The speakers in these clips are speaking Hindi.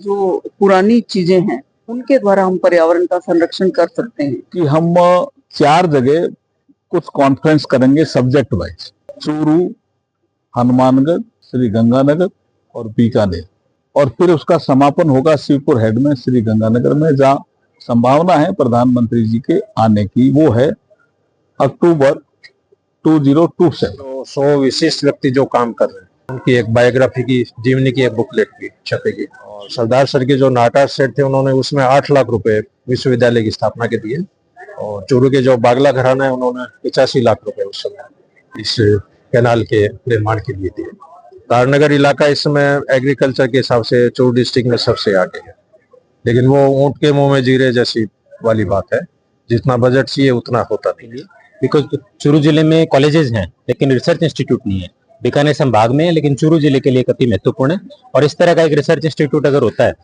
जो पुरानी चीजें हैं उनके द्वारा हम पर्यावरण का संरक्षण कर सकते हैं। कि हम 4 जगह कुछ कॉन्फ्रेंस करेंगे सब्जेक्ट वाइज, चूरू, हनुमानगढ़, श्री गंगानगर और बीकानेर, और फिर उसका समापन होगा शिवपुर हेड में श्री गंगानगर में, जहां संभावना है प्रधानमंत्री जी के आने की, वो है अक्टूबर 2027। तो 100 विशिष्ट व्यक्ति जो काम कर रहे हैं उनकी एक बायोग्राफी की, जीवनी की एक बुकलेट भी छपेगी। और सरदार सर के जो नाटा सेठ थे उन्होंने उसमें 8 लाख रुपए विश्वविद्यालय की स्थापना के दिए, और चूरू के जो बागला घराना है उन्होंने 85 लाख रुपए उस समय इस कैनाल के निर्माण के लिए दिए। तारनगर इलाका इस समय एग्रीकल्चर के हिसाब से चूरू डिस्ट्रिक्ट में सबसे आगे है, लेकिन वो ऊंट के मुंह में जीरे जैसी वाली बात है, जितना बजट चाहिए उतना होता नहीं है। बिकॉज चूरू जिले में कॉलेजेस हैं लेकिन रिसर्च इंस्टीट्यूट नहीं है। बीकानेर संभाग में है लेकिन चूरू जिले के लिए काफी महत्वपूर्ण है, और इस तरह का एक रिसर्च इंस्टीट्यूट अगर होता है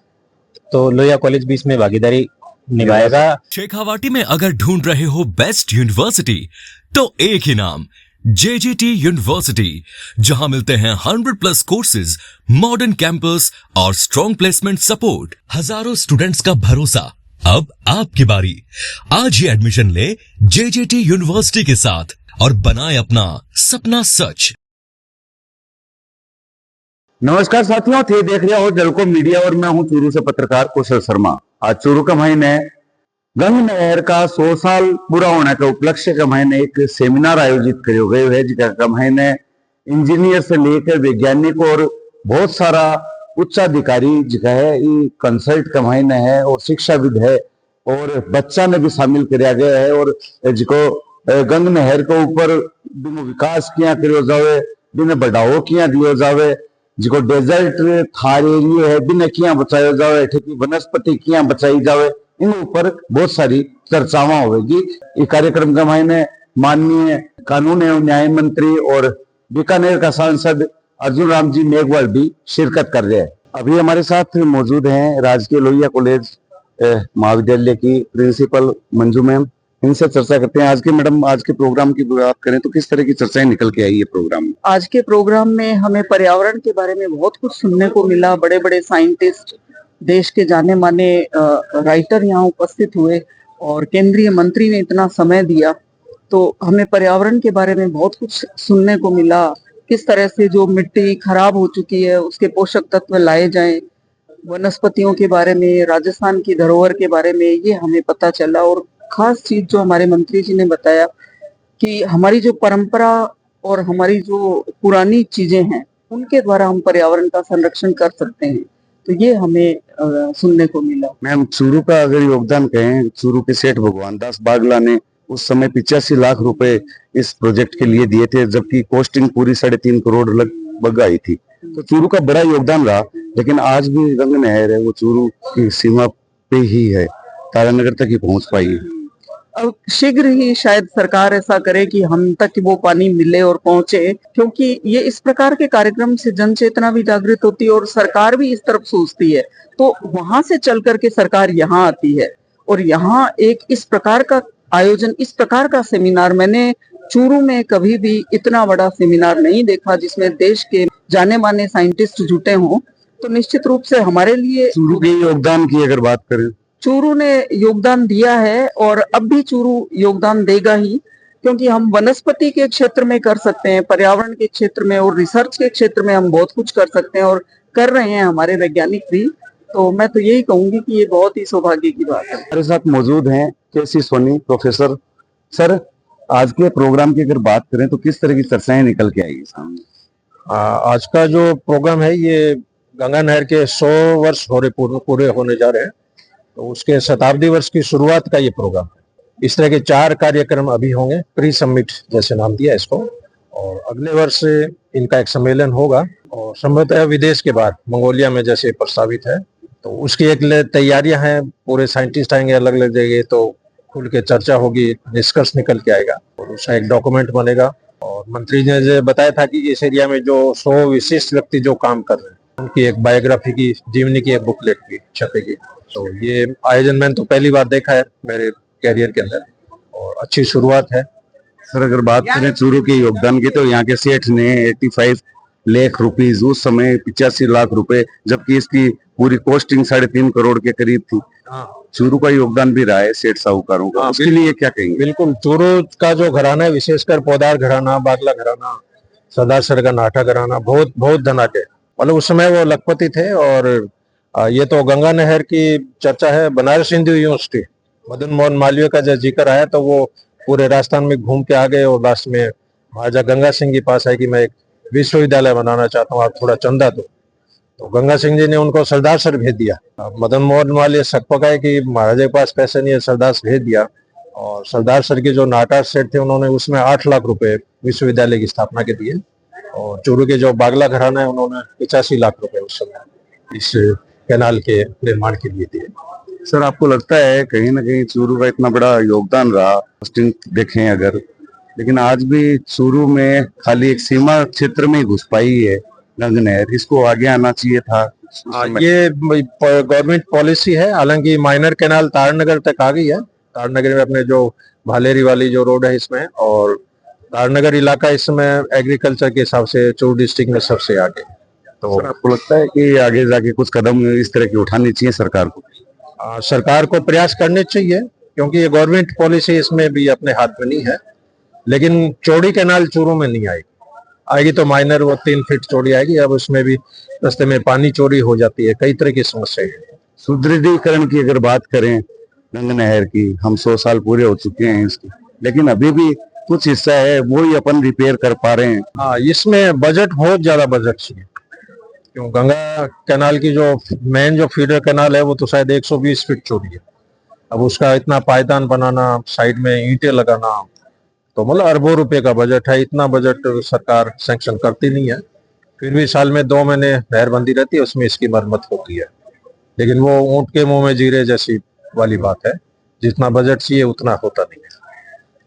तो लोहिया कॉलेज भी इसमें भागीदारी निभाएगा। शेखावाटी में अगर ढूंढ रहे हो बेस्ट यूनिवर्सिटी तो एक ही नाम, JJT यूनिवर्सिटी, जहां मिलते हैं 100+ कोर्सेज, मॉडर्न कैंपस और स्ट्रॉन्ग प्लेसमेंट सपोर्ट, हजारों स्टूडेंट्स का भरोसा। अब आपकी बारी, आज ही एडमिशन ले JJT यूनिवर्सिटी के साथ और बनाए अपना सपना सच। नमस्कार साथियों, थे देख रहे हो जलको मीडिया और मैं हूं चूरू से पत्रकार कौशल शर्मा। आज चूरू का महीने गंग नहर का 100 साल पूरा होने के उपलक्ष्य के महीने एक सेमिनार आयोजित करो गए है, जिसका महीने इंजीनियर से लेकर वैज्ञानिक और बहुत सारा उच्चाधिकारी जिका है कंसल्ट का महीने है, और शिक्षाविद है और बच्चा ने भी शामिल किया गया है। और जिको गंग नहर के ऊपर विकास किया करो जावे, बिना बढ़ावो किया दियो जावे, जिको डेजर्ट थार एरिया है बिना किया बचाया जावे, ठीक वनस्पति किया बचाई जावे, इन ऊपर बहुत सारी चर्चाएं होगी। इस कार्यक्रम के महीने माननीय कानून एवं न्याय मंत्री और बीकानेर का सांसद अर्जुन राम जी मेघवाल भी शिरकत कर रहे हैं। अभी हमारे साथ मौजूद हैं राजकीय लोहिया कॉलेज महाविद्यालय की प्रिंसिपल मंजू मैम, इनसे चर्चा करते हैं। आज के मैडम, आज के प्रोग्राम की बात करें तो किस तरह की चर्चाएं निकल के आई है प्रोग्राम में? आज के प्रोग्राम में हमें पर्यावरण के बारे में बहुत कुछ सुनने को मिला। बड़े बड़े साइंटिस्ट, देश के जाने माने राइटर यहाँ उपस्थित हुए, और केंद्रीय मंत्री ने इतना समय दिया, तो हमें पर्यावरण के बारे में बहुत कुछ सुनने को मिला। किस तरह से जो मिट्टी खराब हो चुकी है उसके पोषक तत्व लाए जाएं, वनस्पतियों के बारे में, राजस्थान की धरोहर के बारे में, ये हमें पता चला। और खास चीज जो हमारे मंत्री जी ने बताया कि हमारी जो परंपरा और हमारी जो पुरानी चीजें हैं उनके द्वारा हम पर्यावरण का संरक्षण कर सकते हैं, तो ये हमें सुनने को मिला। मैम, चूरू का अगर योगदान कहें, चूरू के सेठ भगवान दास बागला ने उस समय 85 लाख रुपए इस प्रोजेक्ट के लिए दिए थे, जबकि कॉस्टिंग पूरी 3.5 करोड़ लगभग आई थी। तो चूरू का बड़ा योगदान रहा, लेकिन आज भी गंग नहर है वो चूरू की सीमा पे ही है, तारानगर तक ही पहुंच पाई है। अब शीघ्र ही शायद सरकार ऐसा करे कि हम तक वो पानी मिले और पहुंचे, क्योंकि ये इस प्रकार के कार्यक्रम से जन चेतना भी जागृत होती है और सरकार भी इस तरफ सोचती है, तो वहां से चल करके सरकार यहाँ आती है। और यहाँ एक इस प्रकार का आयोजन, इस प्रकार का सेमिनार, मैंने चूरू में कभी भी इतना बड़ा सेमिनार नहीं देखा जिसमें देश के जाने माने साइंटिस्ट जुटे हों। तो निश्चित रूप से हमारे लिए चूरू के योगदान की अगर बात करें, चूरू ने योगदान दिया है और अब भी चूरू योगदान देगा ही, क्योंकि हम वनस्पति के क्षेत्र में कर सकते हैं, पर्यावरण के क्षेत्र में और रिसर्च के क्षेत्र में हम बहुत कुछ कर सकते हैं, और कर रहे हैं हमारे वैज्ञानिक भी। तो मैं तो यही कहूंगी कि ये बहुत ही सौभाग्य की बात है। हमारे साथ मौजूद हैं KC सोनी प्रोफेसर। सर, आज के प्रोग्राम की अगर बात करें तो किस तरह की चर्चाएं निकल के आई सामने? आज का जो प्रोग्राम है ये गंगा नहर के 100 वर्ष पूरे होने जा रहे हैं, तो उसके शताब्दी वर्ष की शुरुआत का ये प्रोग्राम है। इस तरह के 4 कार्यक्रम अभी होंगे, प्री समिट जैसे नाम दिया इसको, और अगले वर्ष इनका एक सम्मेलन होगा, और संभवतः विदेश के बाद मंगोलिया में जैसे प्रस्तावित है, तो उसकी एक तैयारियां हैं। पूरे साइंटिस्ट आएंगे अलग अलग जगह, तो खुल के चर्चा होगी, निष्कर्ष निकल के आएगा और उसका एक डॉक्यूमेंट बनेगा। और मंत्री ने जो बताया था कि इस एरिया में जो 100 विशिष्ट व्यक्ति जो काम कर रहे हैं उनकी एक बायोग्राफी की, जीवनी की एक बुकलेट भी छपेगी। तो ये आयोजन मैंने तो पहली बार देखा है मेरे कैरियर के अंदर, और अच्छी शुरुआत है। सर, अगर बात करें चूरू के योगदान की, तो यहाँ के सेठ ने 85 लाख रुपीज, उस समय 85 लाख रुपए, जबकि इसकी पूरी कॉस्टिंग 3.5 करोड़ के करीब थी। चूरू का योगदान भी रहा है सेठ साहूकारों का, उसके लिए क्या कहेंगे? बिल्कुल, चूरू का जो घराना है, विशेषकर पोदार घराना, बागला घराना, सरदार सर का नाटा घराना, बहुत बहुत धनाढ्य, मतलब उस समय वो लखपति थे। और ये तो गंगा नहर की चर्चा है। बनारस हिंदू यूनिवर्सिटी, मदन मोहन मालवीय का जब जिक्र आया तो वो पूरे राजस्थान में घूम के आ गए और लास्ट में महाराजा गंगा सिंह के पास है कि मैं एक विश्वविद्यालय बनाना चाहता हूँ, आप थोड़ा चंदा दो। तो गंगा सिंह जी ने उनको सरदार सर भेज दिया। मदन मोहन मालवीय शक पकाए कि महाराजा के पास पैसे नहीं है, सरदार से भेज दिया। और सरदार सर के जो नाटा सेठ थे, उन्होंने उसमें 8 लाख रुपए विश्वविद्यालय की स्थापना के दिए। और चूरू के जो बागला घराना है, उन्होंने 85 लाख रुपए उस समय इस कैनाल के निर्माण के लिए दिए। सर, आपको लगता है कहीं ना कहीं चूरू का इतना बड़ा योगदान रहा, कॉस्टिंग देखें अगर, लेकिन आज भी चूरू में खाली एक सीमा क्षेत्र में ही घुस पाई है गंगा नहर, इसको आगे आना चाहिए था? ये गवर्नमेंट पॉलिसी है। हालांकि माइनर कैनाल तारनगर तक आ गई है। तारनगर में अपने जो भालेरी वाली जो रोड है इसमें, और तारनगर इलाका इस समय एग्रीकल्चर के हिसाब से चूरू डिस्ट्रिक्ट में सबसे आगे। तो सर, आपको लगता है कि आगे जाके कुछ कदम इस तरह की उठानी चाहिए सरकार को? सरकार को प्रयास करने चाहिए, क्योंकि ये गवर्नमेंट पॉलिसी इसमें भी अपने हाथ में नहीं है। लेकिन चौड़ी कैनाल चूरू में नहीं आएगी तो माइनर वो 3 फीट चौड़ी आएगी। अब उसमें भी रास्ते में पानी चोरी हो जाती है, कई तरह की समस्याएं हैं। सुदृढ़ीकरण की अगर बात करें गंगा नहर की, हम 100 साल पूरे हो चुके हैं इसके, लेकिन अभी भी कुछ हिस्सा है वो ही अपन रिपेयर कर पा रहे हैं। हाँ, इसमें बजट, बहुत ज्यादा बजट चाहिए। क्यों, गंगा कैनाल की जो मेन जो फीडर कैनाल है वो तो शायद 120 फीट चौड़ी है। अब उसका इतना पायदान बनाना, साइड में ईंटें लगाना, तो मतलब अरबों रुपए का बजट है। इतना बजट सरकार सैंक्शन करती नहीं है। फिर भी साल में 2 महीने नहरबंदी रहती है, उसमें इसकी मरम्मत होती है। लेकिन वो ऊंट के मुंह में जीरे जैसी वाली बात है, जितना बजट चाहिए उतना होता नहीं है।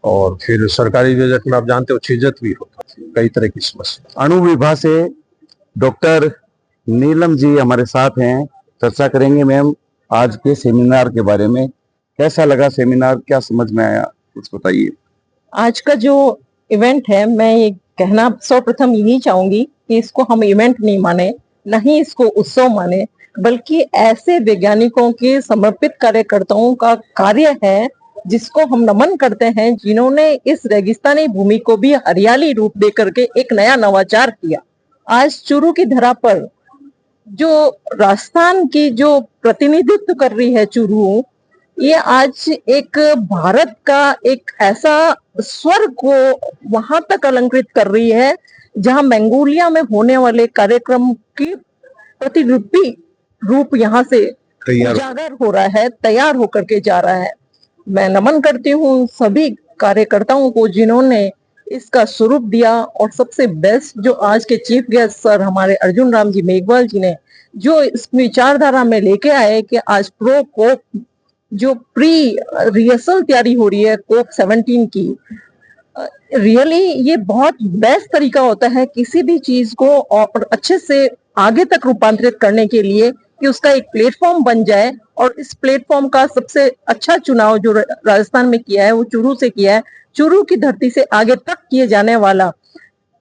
और फिर सरकारी बजट में आप जानते हो छिजत भी होता है, कई तरह की समस्या। अणु विभाग से डॉक्टर नीलम जी हमारे साथ हैं, चर्चा करेंगे। मैम, आज के सेमिनार के बारे में कैसा लगा सेमिनार, क्या समझ में आया, कुछ बताइए। आज का जो इवेंट है, मैं ये कहना सर्वप्रथम यही चाहूंगी कि इसको हम इवेंट नहीं माने, न ही इसको उत्सव माने, बल्कि ऐसे वैज्ञानिकों के समर्पित कार्यकर्ताओं का कार्य है जिसको हम नमन करते हैं, जिन्होंने इस रेगिस्तानी भूमि को भी हरियाली रूप दे करके एक नया नवाचार किया। आज चूरू की धरा पर जो राजस्थान की जो प्रतिनिधित्व कर रही है चूरू, ये आज एक भारत का एक ऐसा स्वर्ग को वहां तक अलंकृत कर रही है जहां मंगोलिया में होने वाले कार्यक्रम की प्रतिरूपी रूप यहाँ से उजागर हो रहा है, तैयार होकर के जा रहा है। मैं नमन करती हूँ सभी कार्यकर्ताओं को जिन्होंने इसका स्वरूप दिया, और सबसे बेस्ट जो आज के चीफ गेस्ट सर हमारे अर्जुन राम जी मेघवाल जी ने जो इस विचारधारा में लेके आए कि आज प्रो कोप जो प्री रिहर्सल तैयारी हो रही है कोप 17 की, रियली ये बहुत बेस्ट तरीका होता है किसी भी चीज को और अच्छे से आगे तक रूपांतरित करने के लिए कि उसका एक प्लेटफॉर्म बन जाए। और इस प्लेटफॉर्म का सबसे अच्छा चुनाव जो राजस्थान में किया है वो चूरू से किया है, चूरू की धरती से आगे तक किए जाने वाला।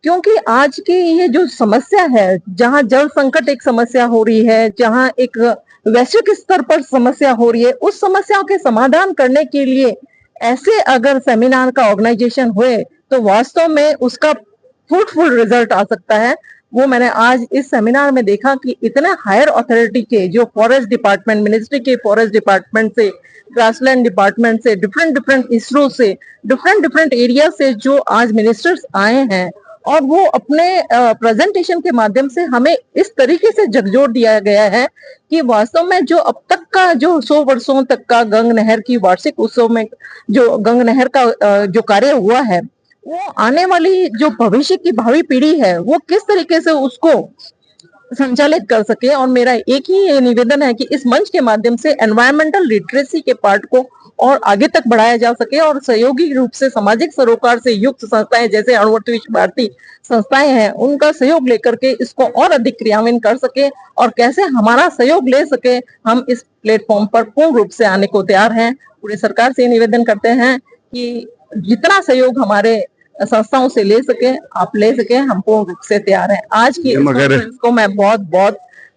क्योंकि आज की ये जो समस्या है, जहां जल संकट एक समस्या हो रही है, जहां एक वैश्विक स्तर पर समस्या हो रही है, उस समस्याओं के समाधान करने के लिए ऐसे अगर सेमिनार का ऑर्गेनाइजेशन हुए तो वास्तव में उसका फ्रूटफुल रिजल्ट आ सकता है। वो मैंने आज इस सेमिनार में देखा कि इतने हायर अथॉरिटी के जो फॉरेस्ट डिपार्टमेंट, मिनिस्ट्री के फॉरेस्ट डिपार्टमेंट से, ग्रासलैंड डिपार्टमेंट से, डिफरेंट इसरो से, डिफरेंट एरिया से जो आज मिनिस्टर्स आए हैं, और वो अपने प्रेजेंटेशन के माध्यम से हमें इस तरीके से झकझोर दिया गया है कि वास्तव में जो अब तक का जो 100 वर्षों तक का गंग नहर की वार्षिक उत्सव में जो गंग नहर का जो कार्य हुआ है, वो आने वाली जो भविष्य की भावी पीढ़ी है वो किस तरीके से उसको संचालित कर सके। और मेरा एक ही निवेदन है कि इस मंच के माध्यम से एनवायरमेंटल लिटरेसी के पार्ट को और आगे तक बढ़ाया जा सके, और सहयोगी रूप से सामाजिक सरोकार से युक्त संस्थाएं जैसे अणुवर्ती विश्व भारती संस्थाएं हैं, उनका सहयोग लेकर के इसको और अधिक क्रियान्वयन कर सके, और कैसे हमारा सहयोग ले सके, हम इस प्लेटफॉर्म पर पूर्ण रूप से आने को तैयार हैं। पूरे सरकार से निवेदन करते हैं कि जितना सहयोग हमारे संस्थाओं से ले सके, आप ले सके, हम पूर्ण रूप से तैयार हैं। आज की इस मगर- कॉन्फ्रेंस को मैं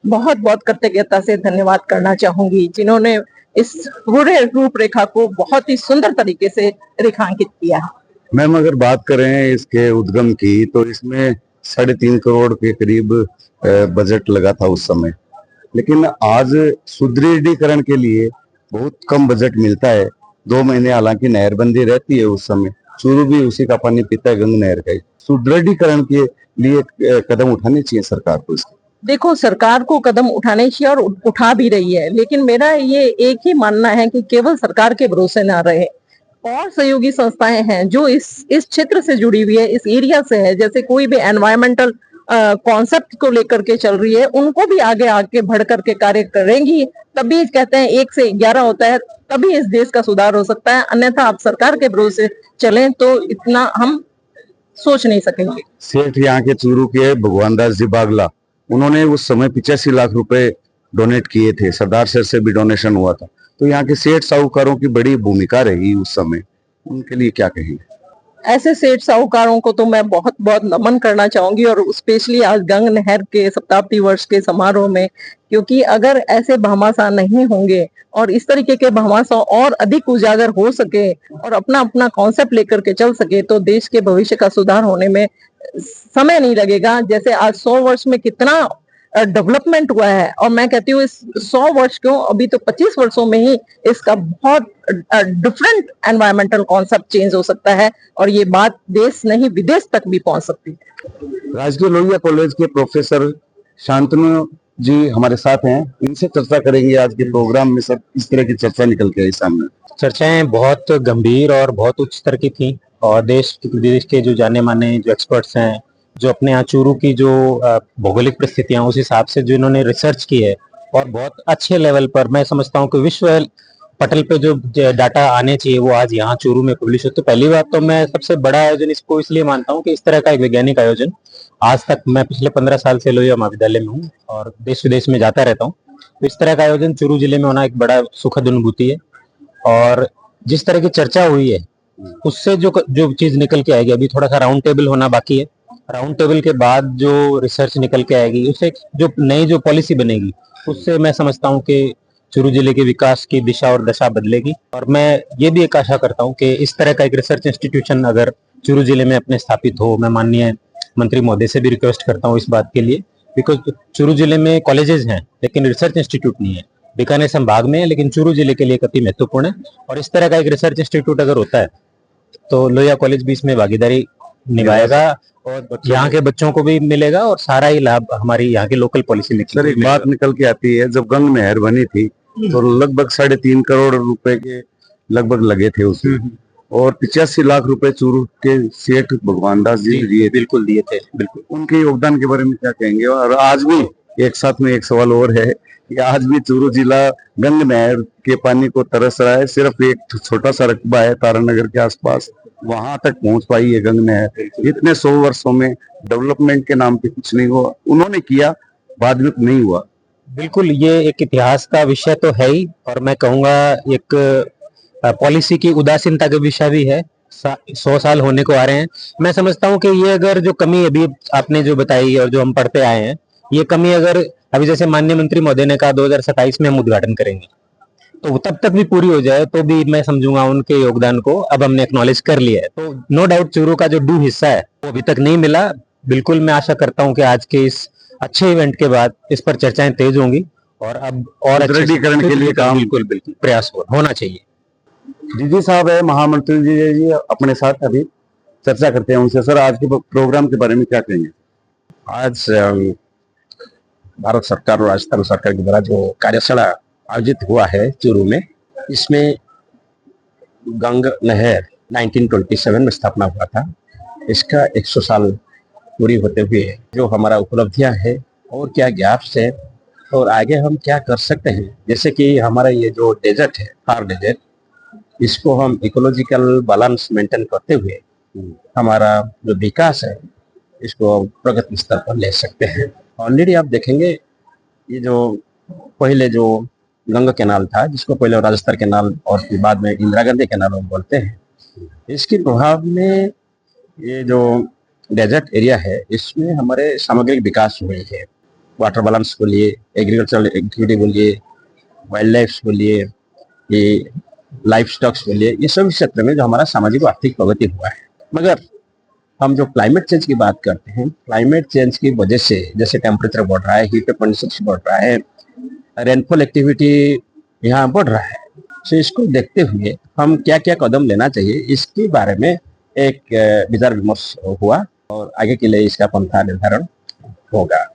बहुत कृतज्ञता से धन्यवाद करना चाहूंगी, जिन्होंने इस पूरे रूपरेखा को बहुत ही सुंदर तरीके से रेखांकित किया है। मैम अगर बात करें इसके उद्गम की तो इसमें 3.5 करोड़ के करीब बजट लगा था उस समय, लेकिन आज सुदृढ़ीकरण के लिए बहुत कम बजट मिलता है। 2 महीने हालांकि नहरबंदी रहती है, उस समय चूरू भी उसी का पानी पीता है, गंग नहर का ही। सुदृढ़ीकरण के लिए कदम उठाने चाहिए सरकार को इसके। देखो, सरकार को कदम उठाने चाहिए और उठा भी रही है, लेकिन मेरा ये एक ही मानना है कि केवल सरकार के भरोसे ना रहे। और सहयोगी संस्थाएं हैं जो इस क्षेत्र से जुड़ी हुई है, इस एरिया से है, जैसे कोई भी एनवायरमेंटल कॉन्सेप्ट को लेकर के चल रही है, उनको भी आगे आगे बढ़ करके कार्य करेंगी। तभी कहते हैं 1 से 11 होता है, तभी इस देश का सुधार हो सकता है। अन्यथा आप सरकार के भरोसे चलें तो इतना हम सोच नहीं सकेंगे। सेठ यहाँ के चूरू के भगवान दास जी बागला, उन्होंने उस समय 85 लाख रुपए डोनेट किए थे, सरदार सर से भी डोनेशन हुआ था। तो यहाँ के सेठ साहूकारों की बड़ी भूमिका रही उस समय, उनके लिए क्या कहेंगे? ऐसे सेठ साहूकारों को तो मैं बहुत नमन करना चाहूंगी, और स्पेशली आज गंग नहर के शताब्दी वर्ष के समारोह में, क्योंकि अगर ऐसे भामाशाह नहीं होंगे और इस तरीके के भामाशाह और अधिक उजागर हो सके और अपना अपना कॉन्सेप्ट लेकर के चल सके, तो देश के भविष्य का सुधार होने में समय नहीं लगेगा। जैसे आज 100 वर्ष में कितना डेवलपमेंट हुआ है, और मैं कहती हूँ इस 100 वर्ष क्यों, अभी तो 25 वर्षों में ही इसका बहुत डिफरेंट एनवायरमेंटल कॉन्सेप्ट चेंज हो सकता है, और ये बात देश नहीं विदेश तक भी पहुंच सकती है। राजकीय लोहिया कॉलेज के प्रोफेसर शांतनु जी हमारे साथ हैं, इनसे चर्चा करेंगे। आज के प्रोग्राम में सब इस तरह की चर्चा निकल के आई सामने। चर्चाएं बहुत गंभीर और बहुत उच्च स्तर की थी, और देश विदेश के जो जाने माने जो एक्सपर्ट्स हैं, जो अपने यहाँ चूरू की जो भौगोलिक परिस्थितियां उस हिसाब से जो इन्होंने रिसर्च की है, और बहुत अच्छे लेवल पर मैं समझता हूँ कि विश्व पटल पे जो डाटा आने चाहिए वो आज यहाँ चूरू में पब्लिश होते। पहली बात तो मैं सबसे बड़ा आयोजन इसको इसलिए मानता हूँ कि इस तरह का एक वैज्ञानिक आयोजन आज तक, मैं पिछले 15 साल से लोहिया महाविद्यालय में हूँ और देश विदेश में जाता रहता हूँ, तो इस तरह का आयोजन चूरू जिले में होना एक बड़ा सुखद अनुभूति है। और जिस तरह की चर्चा हुई है उससे जो चीज निकल के आएगी, अभी थोड़ा सा राउंड टेबल होना बाकी है, राउंड टेबल के बाद जो रिसर्च निकल के आएगी उससे जो नई जो पॉलिसी बनेगी, उससे मैं समझता हूँ कि चूरू जिले के विकास की दिशा और दशा बदलेगी। और मैं ये भी एक आशा करता हूँ कि इस तरह का एक रिसर्च इंस्टीट्यूशन अगर चूरू जिले में अपने स्थापित हो, मैं माननीय मंत्री महोदय से भी रिक्वेस्ट करता हूँ इस बात के लिए, बिकॉज चूरू जिले में कॉलेजेस हैं लेकिन रिसर्च इंस्टीट्यूट नहीं है। बीकानेर संभाग में है लेकिन चूरू जिले के लिए अति महत्वपूर्ण है, और इस तरह का एक रिसर्च इंस्टीट्यूट अगर होता है तो लोहिया कॉलेज भी इसमें भागीदारी निभाएगा, और यहाँ के बच्चों को भी मिलेगा और सारा ही लाभ हमारी यहाँ की लोकल पॉलिसी में। सर एक बात निकल के आती है, जब गंग नहर बनी थी तो लगभग 3.5 करोड़ रुपए के लगभग लगे थे उसमें, और 85 लाख रुपए चूरू के सेठ भगवान दास जी दिए, बिल्कुल दिए थे, बिल्कुल। उनके योगदान के बारे में क्या कहेंगे? और आज भी एक साथ में एक सवाल और है कि आज भी चूरू जिला गंग नहर के पानी को तरस रहा है। सिर्फ एक छोटा सा रकबा है तारानगर के आसपास, वहां तक पहुंच पाई है गंग नहर। इतने 100 वर्षों में डेवलपमेंट के नाम पे कुछ नहीं हुआ, उन्होंने किया, बाद में नहीं हुआ। बिल्कुल, ये एक इतिहास का विषय तो है ही, और मैं कहूँगा एक पॉलिसी की उदासीनता का विषय भी है। 100 साल होने को आ रहे हैं। मैं समझता हूँ कि ये अगर जो कमी अभी आपने जो बताई और जो हम पढ़ते आए हैं, ये कमी अगर अभी जैसे माननीय मंत्री महोदय ने कहा 2027 में हम उद्घाटन करेंगे, तो तब तक भी पूरी हो जाए तो भी मैं समझूंगा उनके योगदान को अब हमने एक्नॉलेज कर लिया है। तो नो डाउट चूरू का जो ड्यू हिस्सा है वो अभी तक नहीं मिला। बिल्कुल मैं आशा करता हूँ कि आज के इस अच्छे इवेंट के बाद इस पर चर्चाएं तेज होंगी, और अब और सुदृढ़ीकरण के लिए काम बिल्कुल प्रयास होना चाहिए। जी साहब है महामंत्री जी अपने साथ अभी चर्चा करते हैं उनसे। सर आज के प्रोग्राम के बारे में क्या कहेंगे? आज भारत सरकार और राजस्थान सरकार के द्वारा जो कार्यशाला आयोजित हुआ है चूरू में, इसमें गंग नहर 1927 में स्थापना हुआ था। इसका 100 साल पूरी होते हुए जो हमारा उपलब्धियां है और क्या गैप्स है और आगे हम क्या कर सकते हैं, जैसे कि हमारा ये जो डेजर्ट है, थार डेजर्ट, इसको हम इकोलॉजिकल बैलेंस मेंटेन करते हुए हमारा जो विकास है इसको प्रगति स्तर पर ले सकते हैं। ऑलरेडी आप देखेंगे ये जो पहले जो गंगा कैनाल था, जिसको पहले राजस्थान कैनाल और फिर बाद में इंदिरा गांधी कैनाल हम बोलते हैं, इसके प्रभाव में ये जो डेजर्ट एरिया है इसमें हमारे सामग्रिक विकास हुए हैं। वाटर बैलेंस बोलिए, एग्रीकल्चरल एक्टिविटी बोलिए, वाइल्ड लाइफ बोलिए, ये लाइफ स्टॉक्स बोलिए, ये सभी क्षेत्र में जो हमारा सामाजिक और आर्थिक प्रगति हुआ है। मगर हम जो क्लाइमेट चेंज की बात करते हैं, क्लाइमेट चेंज की वजह से जैसे टेम्परेचर बढ़ रहा है, हीट वेव कंडीशंस बढ़ रहा है, रेनफॉल एक्टिविटी यहाँ बढ़ रहा है, तो इसको देखते हुए हम क्या क्या कदम लेना चाहिए इसके बारे में एक विचार विमर्श हुआ और आगे के लिए इसका पंथा निर्धारण होगा।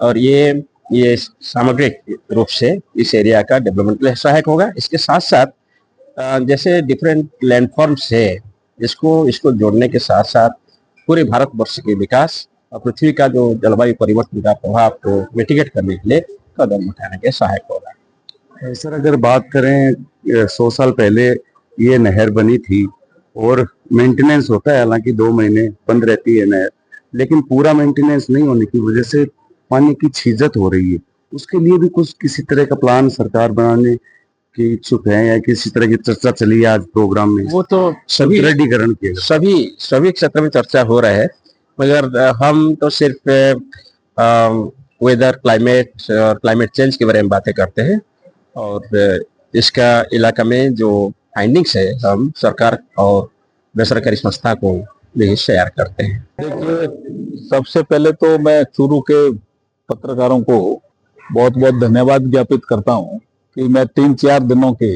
और ये सामग्रिक रूप से इस एरिया का डेवलपमेंट के लिए सहायक होगा। इसके साथ साथ जैसे डिफरेंट लैंडफॉर्म्स है, इसको जोड़ने के साथ साथ पूरे भारतवर्ष के विकास और पृथ्वी का जो जलवायु परिवर्तन का प्रभाव को मिटिगेट करने के लिए कदम उठाने के सहायक होगा। सर अगर बात करें 100 साल पहले ये नहर बनी थी और मेंटेनेंस होता है, हालांकि 2 महीने बंद रहती है नहर, लेकिन पूरा मेंटेनेंस नहीं होने की वजह से पानी की छीजत हो रही है। उसके लिए भी कुछ किसी तरह का प्लान सरकार बनाने की इच्छुक है या किसी तरह की चर्चा चली है आज प्रोग्राम में? वो तो सभी दृढ़ीकरण किया सभी क्षेत्र में चर्चा हो रहा है, मगर हम तो सिर्फ वेदर, क्लाइमेट चेंज के बारे में बातें करते हैं और इसका इलाका में जो फाइंडिंग्स है हम सरकार और बेसरकारी संस्था को भी शेयर करते हैं। देखिए, सबसे पहले तो मैं चूरू के पत्रकारों को बहुत बहुत धन्यवाद ज्ञापित करता हूं कि मैं 3-4 दिनों के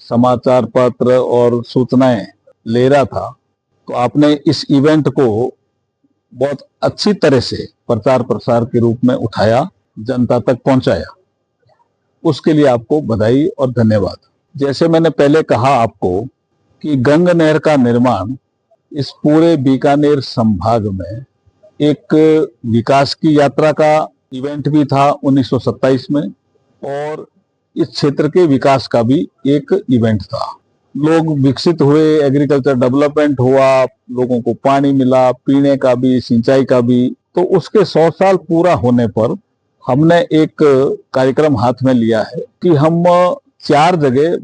समाचार पत्र और सूचनाएं ले रहा था, तो आपने इस इवेंट को बहुत अच्छी तरह से प्रचार प्रसार के रूप में उठाया, जनता तक पहुंचाया। उसके लिए आपको बधाई और धन्यवाद। जैसे मैंने पहले कहा आपको कि गंग नहर का निर्माण इस पूरे बीकानेर संभाग में एक विकास की यात्रा का इवेंट भी था 1927 में, और इस क्षेत्र के विकास का भी एक इवेंट था। लोग विकसित हुए, एग्रीकल्चर डेवलपमेंट हुआ, लोगों को पानी मिला, पीने का भी, सिंचाई का भी। तो उसके 100 साल पूरा होने पर हमने एक कार्यक्रम हाथ में लिया है कि हम 4 जगह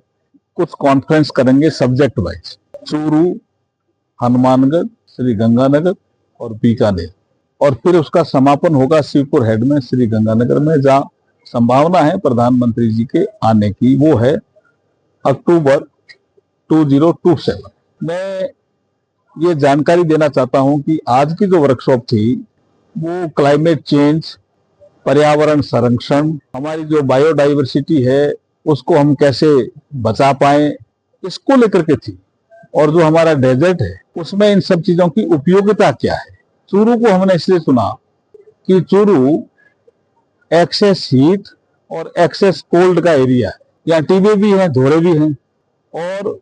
कुछ कॉन्फ्रेंस करेंगे सब्जेक्ट वाइज, चूरू, हनुमानगढ़, श्री गंगानगर और बीकानेर, और फिर उसका समापन होगा शिवपुर हेड में श्री गंगानगर में, जहां संभावना है प्रधानमंत्री जी के आने की, वो है अक्टूबर 2027। मैं ये जानकारी देना चाहता हूं कि आज की जो वर्कशॉप थी वो क्लाइमेट चेंज, पर्यावरण संरक्षण, हमारी जो बायोडाइवर्सिटी है उसको हम कैसे बचा पाए, इसको लेकर के थी। और जो हमारा डेजर्ट है उसमें इन सब चीजों की उपयोगिता क्या है। चूरू को हमने इसलिए चुना कि चूरू एक्सेस हीट और एक्सेस कोल्ड का एरिया है, यहाँ टीबे भी हैं, धोरे भी हैं, और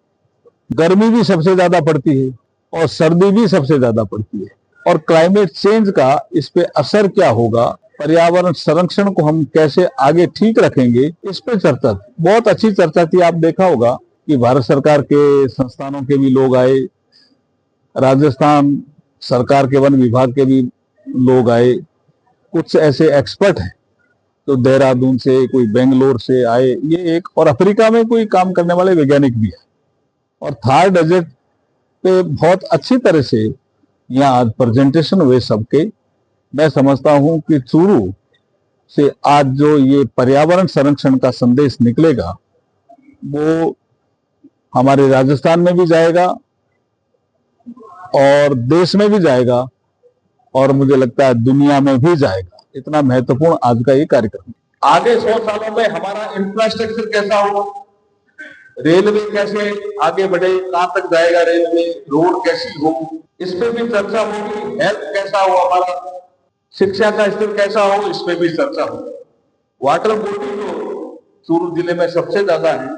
गर्मी भी सबसे ज्यादा पड़ती है और सर्दी भी सबसे ज्यादा पड़ती है। और क्लाइमेट चेंज का इस पे असर क्या होगा, पर्यावरण संरक्षण को हम कैसे आगे ठीक रखेंगे, इस पे चर्चा थी, बहुत अच्छी चर्चा थी। आप देखा होगा कि भारत सरकार के संस्थानों के भी लोग आए, राजस्थान सरकार के वन विभाग के भी लोग आए, कुछ ऐसे एक्सपर्ट हैं तो देहरादून से, कोई बेंगलोर से आए, ये एक, और अफ्रीका में कोई काम करने वाले वैज्ञानिक भी है। और थार डेजर्ट पे बहुत अच्छी तरह से यहाँ आज प्रेजेंटेशन हुए सबके। मैं समझता हूं कि चूरू से आज जो ये पर्यावरण संरक्षण का संदेश निकलेगा वो हमारे राजस्थान में भी जाएगा और देश में भी जाएगा, और मुझे लगता है दुनिया में भी जाएगा। इतना महत्वपूर्ण आज का ये कार्यक्रम। आगे 100 सालों में हमारा इंफ्रास्ट्रक्चर कैसा हो, रेलवे कैसे आगे बढ़े, कहां तक जाएगा रेलवे, रोड कैसी हो, इस पे भी चर्चा होगी। हेल्थ कैसा हो हमारा, शिक्षा का स्तर कैसा हो, इस पे भी चर्चा होगी। वाटर बॉडी जो चूरू जिले में सबसे ज्यादा है,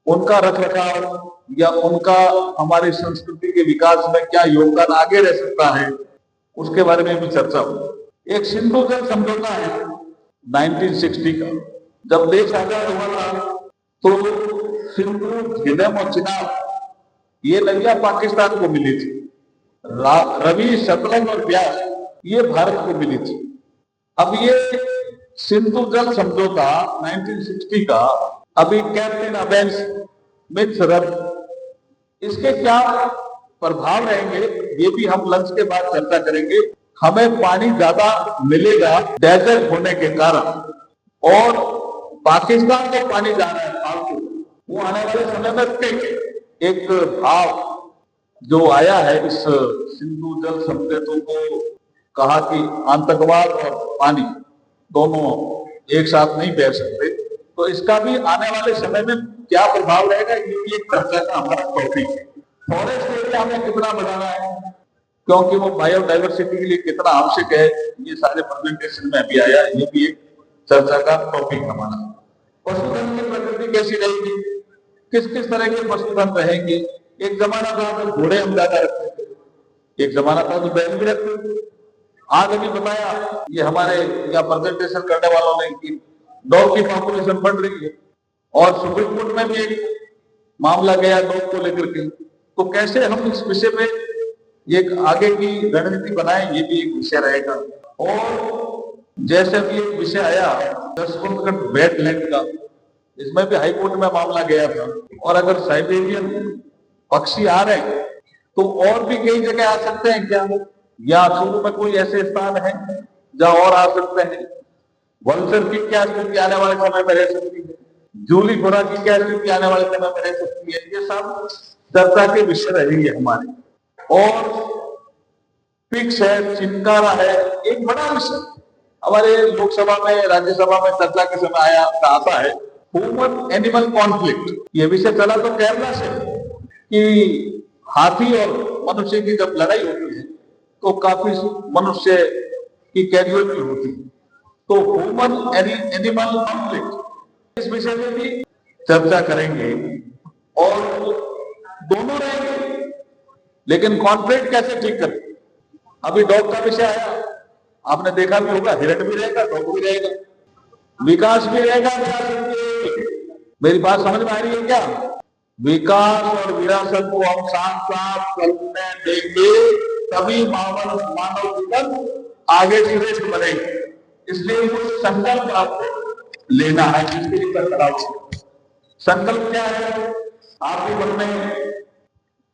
उनका रखरखाव या उनका हमारी संस्कृति के विकास में क्या योगदान आगे रह सकता है, उसके बारे में भी चर्चा होगी। एक सिंधु जल समझौता है 1960 का, जब देश आजाद हुआ था तो सिंधु, झेलम और चिनाब ये नदियां पाकिस्तान को मिली थी। रवि, सतलज और ब्यास ये भारत को मिली थी। अब ये सिंधु जल समझौता 1960 का अभी कैप्टन अबेंस मिथ्स रद्द, इसके क्या प्रभाव रहेंगे ये भी हम लंच के बाद चर्चा करेंगे। हमें पानी ज्यादा मिलेगा डेजर्ट होने के कारण, और पाकिस्तान को पानी जा रहा है फालतू, वो आने वाले समय में रुकेंगे। एक भाव जो आया है इस सिंधु जल समझौते को, कहा कि आतंकवाद और पानी दोनों एक साथ नहीं बह सकते, तो इसका भी आने वाले समय में क्या प्रभाव रहेगा ये भी एक चर्चा का हमारा टॉपिक है। फॉरेस्ट एरिया हमें कितना बढ़ाना है, क्योंकि वो बायोडाइवर्सिटी के लिए कितना आवश्यक है, ये सारे प्रेजेंटेशन में अभी आया, ये भी एक चर्चा का टॉपिक हमारा। पशुधन की प्रकृति कैसी रहेगी, किस किस तरह के पशुधन रहेंगे। एक जमाना था तो घोड़े हम ज्यादा रखते थे, एक जमाना था तो बैल भी रखते थे। आज अभी बताया ये हमारे यहाँ प्रेजेंटेशन करने वालों ने कि डॉग की पॉपुलेशन बढ़ रही है, और सुप्रीम कोर्ट में भी एक मामला गया डॉग को लेकर के। तो कैसे हम इस विषय पे एक आगे की रणनीति बनाएं, ये भी एक विषय रहेगा। और जैसे भी एक विषय आया 10 फुट वेटलैंड का, इसमें भी हाईकोर्ट में मामला गया था। और अगर साइबेरियन पक्षी आ रहे हैं तो और भी कई जगह आ सकते हैं क्या, या चूरू में कोई ऐसे स्थान है जहां और आ सकते हैं। वल्चर की क्या स्थिति आने वाले समय में रह सकती है, जूली घोड़ा की क्या स्थिति आने वाले समय में रह सकती है, ये सब चर्चा के विषय रहेंगे हमारे। और पिक्स है, चिंकारा है, एक बड़ा विषय हमारे लोकसभा में राज्यसभा में चर्चा के समय आता है, ह्यूमन एनिमल कॉन्फ्लिक्ट। ये विषय चला तो केरला से कि हाथी और मनुष्य की जब लड़ाई होती है तो काफी मनुष्य की कैजुअलिटी होती है। तो ह्यूमन एनिमल कॉन्फ्लिक्ट, इस विषय में भी चर्चा करेंगे। और दोनों रहेंगे, लेकिन कॉन्फ्लिक्ट कैसे ठीक करें। अभी डॉग का विषय आया, आपने देखा भी होगा, हिरण भी रहेगा, डॉग भी रहेगा, विकास भी रहेगा, विरासत भी रहेगी। मेरी बात समझ में आ रही है क्या? विकास और विरासत को हम साथ साथ चलने देंगे, तभी मानव जीवन आगे श्रेष्ठ बनेगा। इसलिए कुछ संकल्प आपको लेना है, जिसके लिए संकल्प क्या है, आपके मन में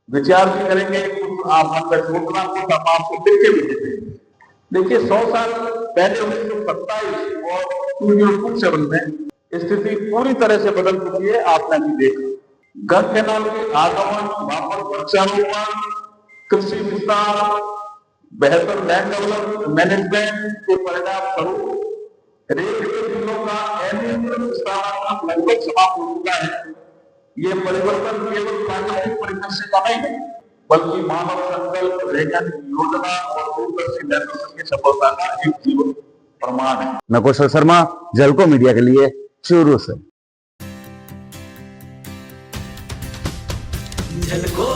विचार भी करेंगे, आप मन में सोचना, कुछ हम आपको लिख के भी देंगे। देखिए 100 साल पहले 1927 और 2027 में स्थिति पूरी तरह से बदल चुकी है, आपने भी देखा। गंगा कैनाल के आगमन, वहां पर वृक्षारोपण, कृषि विस्तार, बेहतर लैंड डेवलपमेंट मैनेजमेंट के परिणाम स्वरूप रेल के जिलों का एनिमल विस्तार लगभग समाप्त हो चुका है। ये परिवर्तन केवल प्राकृतिक परिदृश्य का नहीं है, बल्कि मानव संकल्प, वैज्ञानिक योजना और दूरदर्शी नेतृत्व की सफलता का एक जीवन प्रमाण है। मैं कौशल शर्मा, जलको मीडिया के लिए चूरू से। झलको